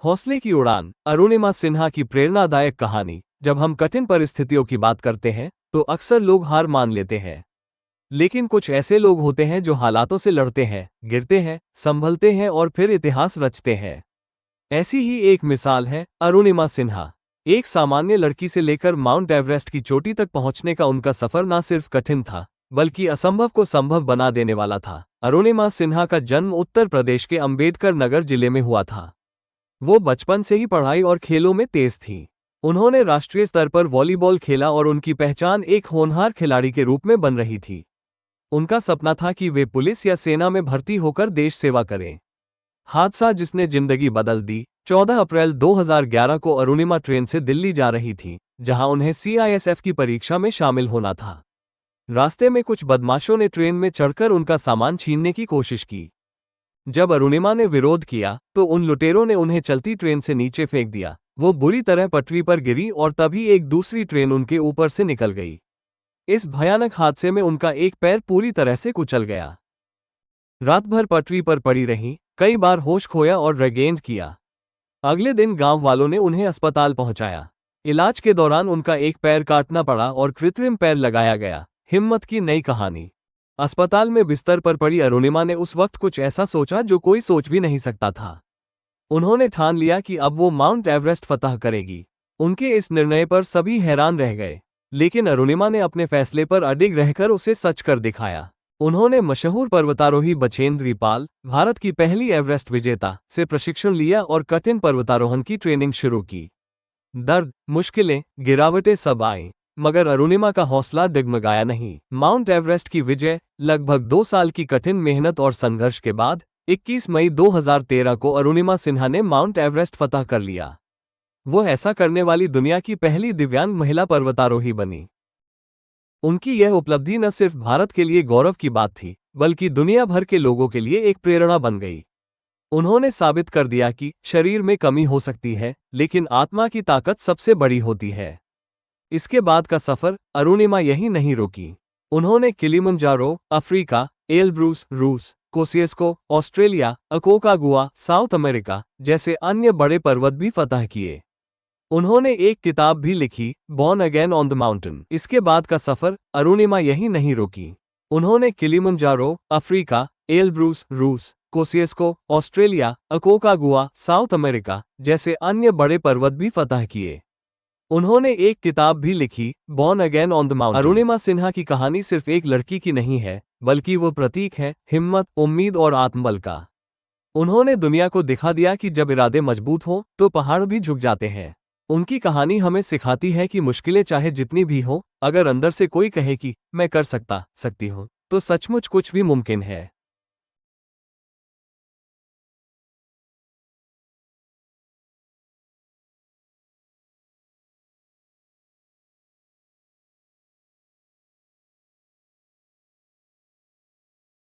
हौसले की उड़ान। अरुणिमा सिन्हा की प्रेरणादायक कहानी। जब हम कठिन परिस्थितियों की बात करते हैं तो अक्सर लोग हार मान लेते हैं, लेकिन कुछ ऐसे लोग होते हैं जो हालातों से लड़ते हैं, गिरते हैं, संभलते हैं और फिर इतिहास रचते हैं। ऐसी ही एक मिसाल है अरुणिमा सिन्हा। एक सामान्य लड़की से लेकर माउंट एवरेस्ट की चोटी तक पहुंचने का उनका सफर न सिर्फ कठिन था, बल्कि असंभव को संभव बना देने वाला था। अरुणिमा सिन्हा का जन्म उत्तर प्रदेश के अंबेडकर नगर जिले में हुआ था। वो बचपन से ही पढ़ाई और खेलों में तेज थी। उन्होंने राष्ट्रीय स्तर पर वॉलीबॉल खेला और उनकी पहचान एक होनहार खिलाड़ी के रूप में बन रही थी। उनका सपना था कि वे पुलिस या सेना में भर्ती होकर देश सेवा करें। हादसा जिसने जिंदगी बदल दी। 14 अप्रैल 2011 को अरुणिमा ट्रेन से दिल्ली जा रही थी, जहां उन्हें सीआईएसएफ की परीक्षा में शामिल होना था। रास्ते में कुछ बदमाशों ने ट्रेन में चढ़कर उनका सामान छीनने की कोशिश की। जब अरुणिमा ने विरोध किया तो उन लुटेरों ने उन्हें चलती ट्रेन से नीचे फेंक दिया। वो बुरी तरह पटरी पर गिरी और तभी एक दूसरी ट्रेन उनके ऊपर से निकल गई। इस भयानक हादसे में उनका एक पैर पूरी तरह से कुचल गया। रात भर पटरी पर पड़ी रहीं, कई बार होश खोया और रिगेन किया। अगले दिन गांव वालों ने उन्हें अस्पताल पहुंचाया। इलाज के दौरान उनका एक पैर काटना पड़ा और कृत्रिम पैर लगाया गया। हिम्मत की नई कहानी। अस्पताल में बिस्तर पर पड़ी अरुणिमा ने उस वक्त कुछ ऐसा सोचा जो कोई सोच भी नहीं सकता था। उन्होंने ठान लिया कि अब वो माउंट एवरेस्ट फतह करेगी। उनके इस निर्णय पर सभी हैरान रह गए, लेकिन अरुणिमा ने अपने फैसले पर अडिग रहकर उसे सच कर दिखाया। उन्होंने मशहूर पर्वतारोही बछेंद्री पाल, भारत की पहली एवरेस्ट विजेता, से प्रशिक्षण लिया और कठिन पर्वतारोहण की ट्रेनिंग शुरू की। दर्द, मुश्किलें, गिरावटें सब आईं, मगर अरुणिमा का हौसला डगमगाया नहीं। माउंट एवरेस्ट की विजय। लगभग 2 साल की कठिन मेहनत और संघर्ष के बाद 21 मई 2013 को अरुणिमा सिन्हा ने माउंट एवरेस्ट फतह कर लिया। वो ऐसा करने वाली दुनिया की पहली दिव्यांग महिला पर्वतारोही बनी। उनकी यह उपलब्धि न सिर्फ भारत के लिए गौरव की बात थी, बल्कि दुनिया भर के लोगों के लिए एक प्रेरणा बन गई। उन्होंने साबित कर दिया कि शरीर में कमी हो सकती है, लेकिन आत्मा की ताकत सबसे बड़ी होती है। इसके बाद का सफर अरुणिमा यहीं नहीं रुकी। उन्होंने किलिमंजारो, अफ्रीका, एलब्रूस, रूस, कोसियस्को, ऑस्ट्रेलिया, अकोकागुआ, साउथ अमेरिका जैसे अन्य बड़े पर्वत भी फतह किए। उन्होंने एक किताब भी लिखी, born again on the mountain. इसके बाद का सफर अरुणिमा यहीं नहीं रुकी। उन्होंने किलिमंजारो, अफ्रीका, एलब्रूस, रूस, कोसियस्को, ऑस्ट्रेलिया, अकोकागुआ, साउथ अमेरिका जैसे अन्य बड़े पर्वत भी फतह किए। उन्होंने एक किताब भी लिखी, born again on the mountain. Arunima Sinha की कहानी सिर्फ एक लड़की की नहीं है, बल्कि वो प्रतीक है हिम्मत, उम्मीद और आत्मबल का। उन्होंने दुनिया को दिखा दिया कि जब इरादे मजबूत हों तो पहाड़ भी झुक जाते हैं। उनकी कहानी हमें सिखाती है कि मुश्किलें चाहे जितनी भी हो, अगर अंदर से कोई कहे कि मैं कर सकती हूँ, तो सचमुच कुछ भी मुमकिन है।